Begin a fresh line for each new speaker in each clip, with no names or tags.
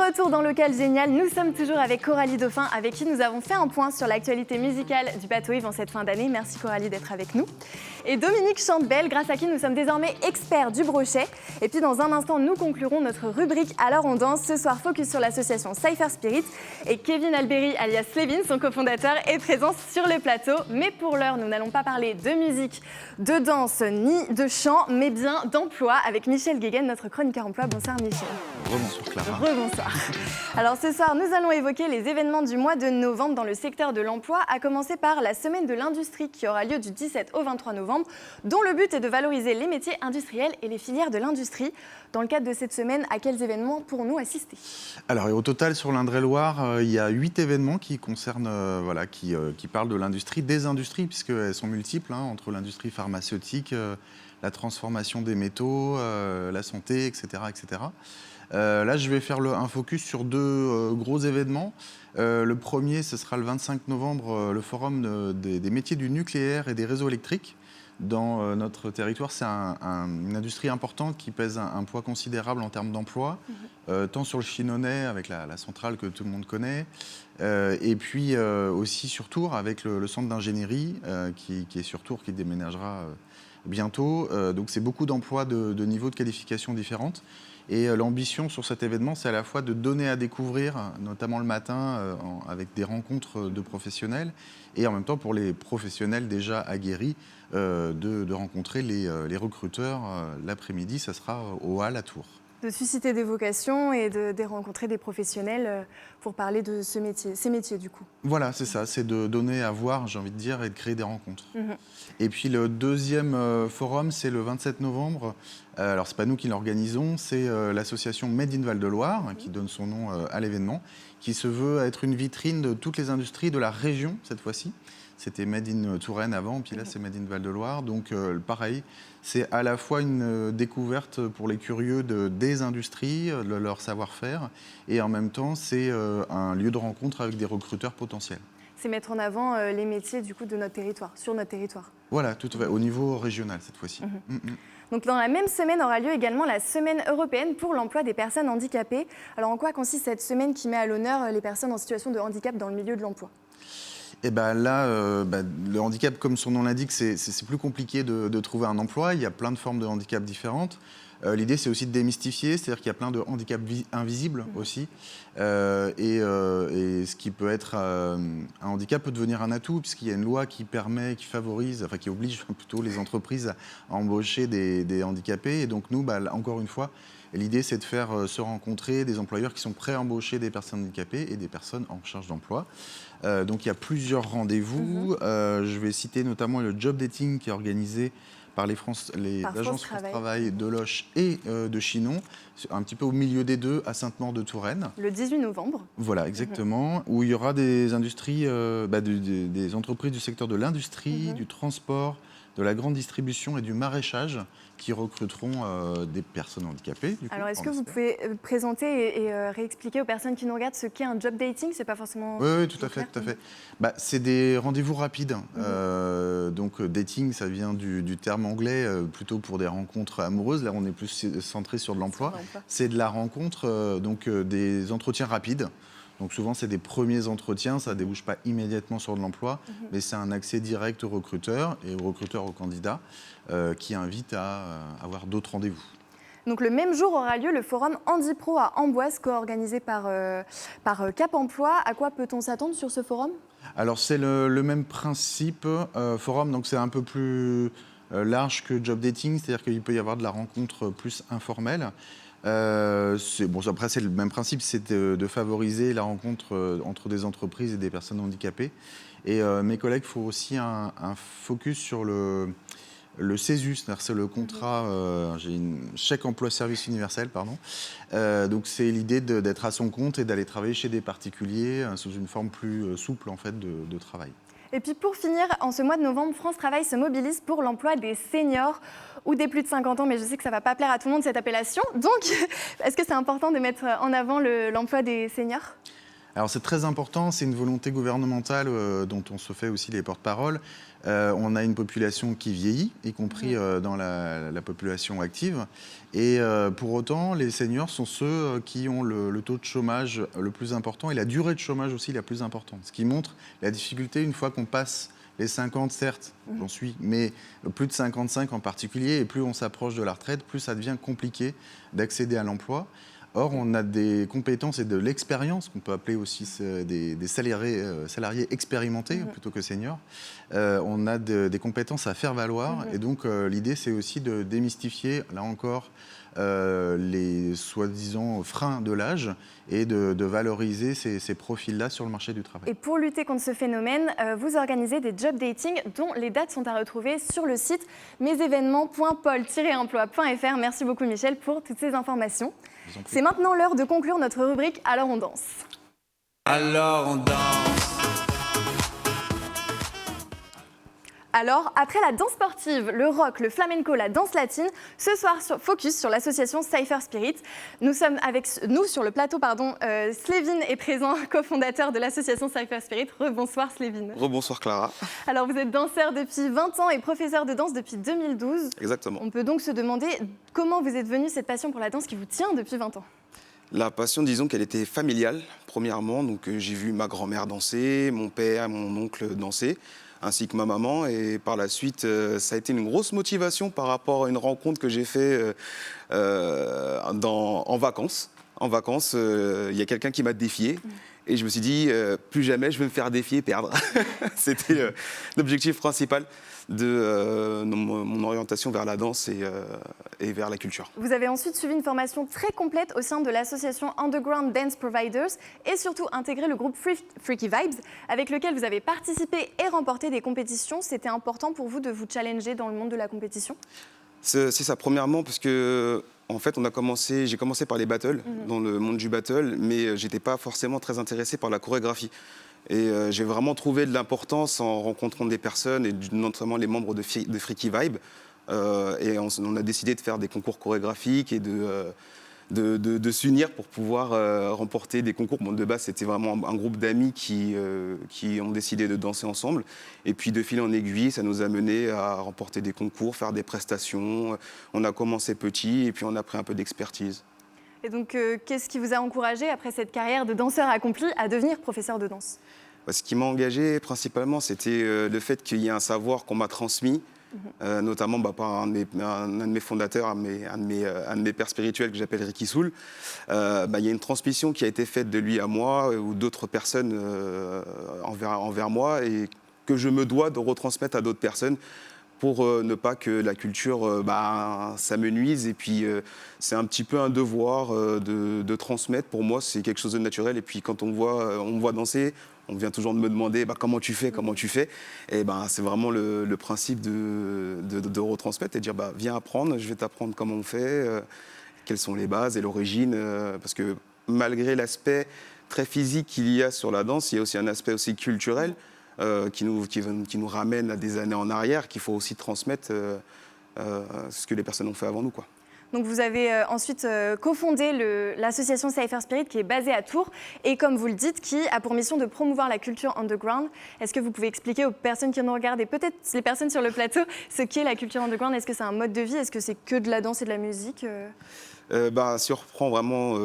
retour dans Local Génial, nous sommes toujours avec Coralie Dauphin, avec qui nous avons fait un point sur l'actualité musicale du Bateau Ivre en cette fin d'année. Merci Coralie d'être avec nous. Et Dominique Chantebel, grâce à qui nous sommes désormais experts du brochet. Et puis dans un instant, nous conclurons notre rubrique Alors on danse. Ce soir, focus sur l'association Cypher Spirit. Et Kevin Alberi, alias Levin, son cofondateur, est présent sur le plateau. Mais pour l'heure, nous n'allons pas parler de musique, de danse, ni de chant, mais bien d'emploi, avec Michel Guéguen, notre chroniqueur emploi. Bonsoir Michel.
Rebonsoir Clara.
Rebonsoir. Alors ce soir, nous allons évoquer les événements du mois de novembre dans le secteur de l'emploi, à commencer par la Semaine de l'Industrie qui aura lieu du 17 au 23 novembre, dont le but est de valoriser les métiers industriels et les filières de l'industrie. Dans le cadre de cette semaine, à quels événements pourrons-nous assister ?
Alors, au total, sur l'Indre-et-Loire, il y a 8 événements qui concernent, qui parlent de l'industrie, des industries, puisqu'elles sont multiples, entre l'industrie pharmaceutique, la transformation des métaux, la santé, etc. etc. Là, je vais faire un focus sur deux gros événements. Le premier, ce sera le 25 novembre, le forum des métiers du nucléaire et des réseaux électriques. Dans notre territoire, c'est une industrie importante qui pèse un poids considérable en termes d'emploi, tant sur le Chinonais avec la centrale que tout le monde connaît, et puis aussi sur Tours avec le centre d'ingénierie qui est sur Tours, qui déménagera bientôt. Donc c'est beaucoup d'emplois de niveaux de qualification différentes. Et l'ambition sur cet événement, c'est à la fois de donner à découvrir, notamment le matin, avec des rencontres de professionnels, et en même temps pour les professionnels déjà aguerris, de rencontrer les recruteurs l'après-midi. Ça sera au Hall à Tours.
De susciter des vocations et de rencontrer des professionnels pour parler de ces métiers du coup.
Voilà, c'est ça, c'est de donner à voir, j'ai envie de dire, et de créer des rencontres. Et puis le deuxième forum, c'est le 27 novembre. Alors, c'est pas nous qui l'organisons, c'est l'association Made in Val-de-Loire, qui donne son nom à l'événement, qui se veut être une vitrine de toutes les industries de la région, cette fois-ci. C'était Made in Touraine avant, puis là, c'est Made in Val-de-Loire. Donc, pareil, c'est à la fois une découverte pour les curieux des industries, de leur savoir-faire, et en même temps, c'est un lieu de rencontre avec des recruteurs potentiels.
C'est mettre en avant les métiers du coup, de notre territoire, sur notre territoire.
Voilà, tout à fait, au niveau régional cette fois-ci.
Donc, dans la même semaine aura lieu également la Semaine européenne pour l'emploi des personnes handicapées. Alors, en quoi consiste cette semaine qui met à l'honneur les personnes en situation de handicap dans le milieu de l'emploi ?
Et là, le handicap, comme son nom l'indique, c'est plus compliqué de trouver un emploi. Il y a plein de formes de handicap différentes. L'idée, c'est aussi de démystifier, c'est-à-dire qu'il y a plein de handicaps invisibles aussi. Et ce qui peut être un handicap peut devenir un atout, puisqu'il y a une loi qui permet, qui favorise, enfin qui oblige plutôt les entreprises à embaucher des handicapés. Et donc nous, encore une fois, l'idée, c'est de faire se rencontrer des employeurs qui sont prêts à embaucher des personnes handicapées et des personnes en recherche d'emploi. Donc il y a plusieurs rendez-vous. Je vais citer notamment le job dating qui est organisé par les agences France Travail de Loches et de Chinon, un petit peu au milieu des deux, à Sainte-Maure-de-Touraine.
Le 18 novembre.
Voilà, exactement, où il y aura des industries, des entreprises du secteur de l'industrie, du transport, de la grande distribution et du maraîchage qui recruteront des personnes handicapées.
Alors, est-ce que vous pouvez présenter et réexpliquer aux personnes qui nous regardent ce qu'est un job dating ? C'est pas forcément...
Oui, tout à fait. C'est des rendez-vous rapides. Donc, dating, ça vient du terme anglais, plutôt pour des rencontres amoureuses. Là, on est plus centré sur de l'emploi. C'est de la rencontre, des entretiens rapides. Donc souvent, c'est des premiers entretiens, ça ne débouche pas immédiatement sur de l'emploi, mais c'est un accès direct aux recruteurs et aux candidats qui invitent à avoir d'autres rendez-vous.
Donc le même jour aura lieu le forum Handipro à Amboise, co-organisé par Cap Emploi. À quoi peut-on s'attendre sur ce forum ? Alors
c'est le même principe, forum, donc c'est un peu plus large que job dating, c'est-à-dire qu'il peut y avoir de la rencontre plus informelle. Après, c'est le même principe, c'est de favoriser la rencontre entre des entreprises et des personnes handicapées. Et mes collègues font aussi un focus sur le CESU, c'est-à-dire c'est le contrat, chèque emploi service universel, pardon. Donc c'est l'idée d'être à son compte et d'aller travailler chez des particuliers sous une forme plus souple en fait de travail.
Et puis pour finir, en ce mois de novembre, France Travail se mobilise pour l'emploi des seniors ou des plus de 50 ans, mais je sais que ça ne va pas plaire à tout le monde cette appellation. Donc, est-ce que c'est important de mettre en avant l'emploi des seniors ?
Alors c'est très important, c'est une volonté gouvernementale dont on se fait aussi les porte-parole. On a une population qui vieillit, y compris dans la population active. Et pour autant, les seniors sont ceux qui ont le taux de chômage le plus important et la durée de chômage aussi la plus importante. Ce qui montre la difficulté une fois qu'on passe les 50, certes, j'en suis, mais plus de 55 en particulier, et plus on s'approche de la retraite, plus ça devient compliqué d'accéder à l'emploi. Or, on a des compétences et de l'expérience, qu'on peut appeler aussi des salariés expérimentés plutôt que seniors. On a des compétences à faire valoir. Et donc, l'idée, c'est aussi de démystifier, là encore, les soi-disant freins de l'âge et de valoriser ces profils-là sur le marché du travail.
Et pour lutter contre ce phénomène, vous organisez des job dating dont les dates sont à retrouver sur le site mesévénements.pôle-emploi.fr. Merci beaucoup Michel pour toutes ces informations. C'est maintenant l'heure de conclure notre rubrique Alors on danse.
Alors on danse.
Alors, après la danse sportive, le rock, le flamenco, la danse latine, ce soir, focus sur l'association Cypher Spirit. Nous sommes avec nous sur le plateau, Slevin est présent, cofondateur de l'association Cypher Spirit. Rebonsoir Slevin.
Rebonsoir Clara.
Alors, vous êtes danseur depuis 20 ans et professeur de danse depuis 2012.
Exactement.
On peut donc se demander comment vous êtes venu cette passion pour la danse qui vous tient depuis 20 ans.
La passion, disons qu'elle était familiale, premièrement. Donc, j'ai vu ma grand-mère danser, mon père, mon oncle danser, ainsi que ma maman. Et par la suite, ça a été une grosse motivation par rapport à une rencontre que j'ai faite en vacances. En vacances, il y a quelqu'un qui m'a défié. Et je me suis dit, plus jamais je vais me faire défier et perdre. C'était l'objectif principal de mon orientation vers la danse et vers la culture.
Vous avez ensuite suivi une formation très complète au sein de l'association Underground Dance Providers et surtout intégré le groupe Freaky Vibes avec lequel vous avez participé et remporté des compétitions. C'était important pour vous de vous challenger dans le monde de la compétition ?
C'est ça, premièrement, parce que en fait, j'ai commencé par les battles, dans le monde du battle, mais j'étais pas forcément très intéressé par la chorégraphie. Et j'ai vraiment trouvé de l'importance en rencontrant des personnes, et notamment les membres de Freaky Vibe. Et on a décidé de faire des concours chorégraphiques et de s'unir pour pouvoir remporter des concours. Bon, de base, c'était vraiment un groupe d'amis qui ont décidé de danser ensemble. Et puis, de fil en aiguille, ça nous a mené à remporter des concours, faire des prestations. On a commencé petit et puis on a pris un peu d'expertise.
Et donc, qu'est-ce qui vous a encouragé, après cette carrière de danseur accompli, à devenir professeur de danse ?
Ce qui m'a engagé principalement, c'était le fait qu'il y ait un savoir qu'on m'a transmis, notamment par un de mes fondateurs, un de mes pères spirituels que j'appelle Ricky Soul. Il y a une transmission qui a été faite de lui à moi ou d'autres personnes envers moi et que je me dois de retransmettre à d'autres personnes pour ne pas que la culture, ça me nuise. Et puis, c'est un petit peu un devoir de transmettre. Pour moi, c'est quelque chose de naturel. Et puis, quand on me voit danser, on vient toujours de me demander comment tu fais. Et c'est vraiment le principe de retransmettre et de dire viens apprendre, je vais t'apprendre comment on fait, quelles sont les bases et l'origine. Parce que malgré l'aspect très physique qu'il y a sur la danse, il y a aussi un aspect aussi culturel. Qui nous ramène à des années en arrière, qu'il faut aussi transmettre ce que les personnes ont fait avant nous, quoi.
Donc vous avez ensuite cofondé l'association Cypher Spirit qui est basée à Tours et comme vous le dites, qui a pour mission de promouvoir la culture underground. Est-ce que vous pouvez expliquer aux personnes qui nous regardent et peut-être les personnes sur le plateau ce qu'est la culture underground ? Est-ce que c'est un mode de vie ? Est-ce que c'est que de la danse et de la musique ?
Si on reprend vraiment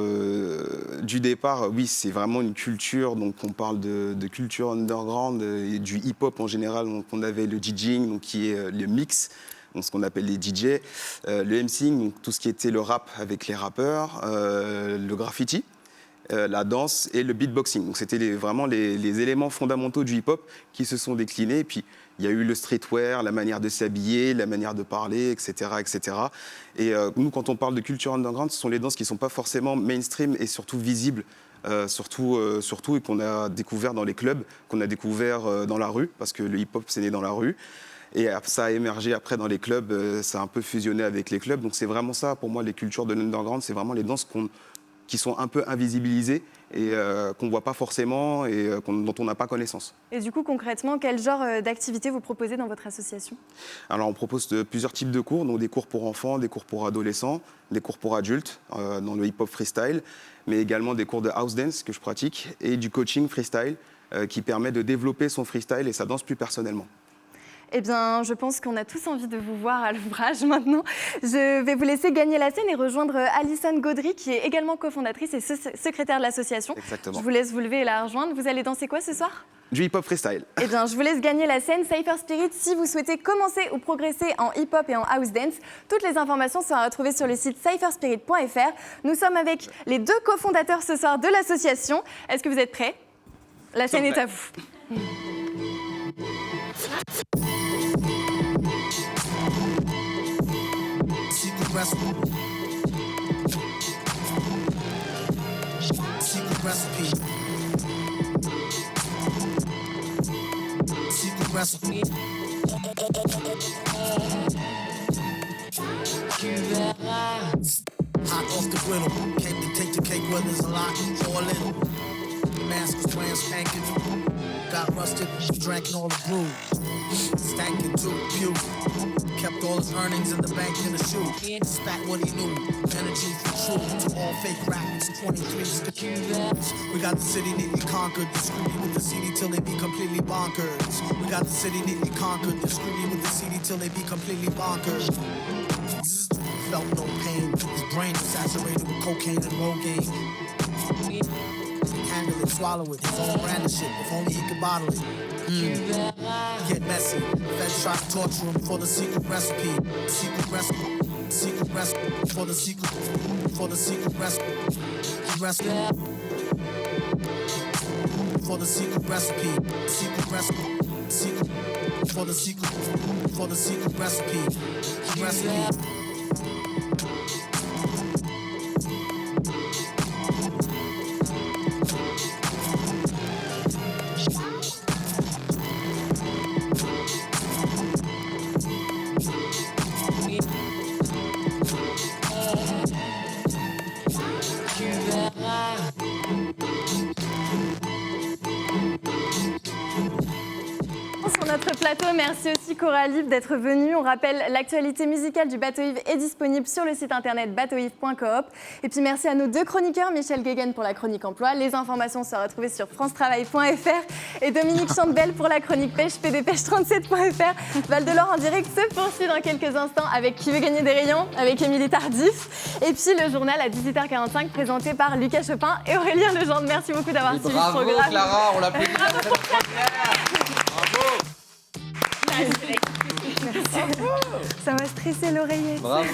du départ, oui, c'est vraiment une culture. Donc, on parle de culture underground et du hip-hop en général. Donc, on avait le DJing, donc, qui est le mix, donc, ce qu'on appelle les DJ, le MCing, donc tout ce qui était le rap avec les rappeurs, le graffiti, la danse et le beatboxing. Donc, c'était vraiment les éléments fondamentaux du hip-hop qui se sont déclinés. Et puis, il y a eu le streetwear, la manière de s'habiller, la manière de parler, etc. etc. Et nous, quand on parle de culture underground, ce sont les danses qui ne sont pas forcément mainstream et surtout visibles, surtout et qu'on a découvert dans les clubs, qu'on a découvert dans la rue, parce que le hip-hop, c'est né dans la rue. Et ça a émergé après dans les clubs, ça a un peu fusionné avec les clubs. Donc c'est vraiment ça, pour moi, les cultures de l'underground, c'est vraiment les danses qui sont un peu invisibilisés et qu'on ne voit pas forcément et dont on n'a pas connaissance.
Et du coup, concrètement, quel genre d'activité vous proposez dans votre association?
Alors, on propose plusieurs types de cours, donc des cours pour enfants, des cours pour adolescents, des cours pour adultes dans le hip-hop freestyle, mais également des cours de house dance que je pratique et du coaching freestyle qui permet de développer son freestyle et sa danse plus personnellement.
Eh bien, je pense qu'on a tous envie de vous voir à l'ouvrage maintenant. Je vais vous laisser gagner la scène et rejoindre Alison Gaudry, qui est également cofondatrice et secrétaire de l'association.
Exactement.
Je vous laisse vous lever et la rejoindre. Vous allez danser quoi ce soir?
Du hip-hop freestyle.
Eh bien, je vous laisse gagner la scène. Cypher Spirit, si vous souhaitez commencer ou progresser en hip-hop et en house dance, toutes les informations seront retrouvées sur le site cypherspirit.fr. Nous sommes avec les 2 cofondateurs ce soir de l'association. Est-ce que vous êtes prêts? La scène est à vous.
Secret recipe. Secret recipe. Secret recipe. Hot off the griddle. Came to take the cake whether it's a lot or a little. The mask was transparent. Got rusted, drank all the brew. Stank into the pew. Kept all his earnings in the bank in the shoe. Spat what he knew. Energy for true. To all fake rackets, 23 stickers. We got the city neatly conquered. Discreetly with the CD till they be completely bonkers. We got the city neatly conquered. Discreetly with the CD till they be completely bonkers. Felt no pain. His brain was saturated with cocaine and Rogaine. Handle it, swallow it. His own brand of shit. If only he could bottle it. Get messy. Feds try to torture him for the secret recipe. Secret recipe. Secret recipe. For the secret. For the secret recipe. Recipe. For the secret recipe. Secret recipe. Secret. For the secret. For the secret recipe. Recipe.
Sur notre plateau, merci aussi Coralie d'être venue. On rappelle, l'actualité musicale du Bateau Ivre est disponible sur le site internet bateauivre.coop. Et puis merci à nos 2 chroniqueurs, Michel Guéguen pour la chronique emploi. Les informations sont retrouvées sur francetravail.fr et Dominique Chantebel pour la chronique pêche, pdpêche37.fr. Val de l'Or en direct se poursuit dans quelques instants avec Qui veut gagner des rayons avec Émilie Tardif. Et puis le journal à 18h45 présenté par Lucas Chopin et Aurélien Legendre. Merci beaucoup d'avoir suivi ce programme.
Bravo Clara, on l'applaudit. Bravo.
Ça m'a stressé l'oreiller.
Bravo.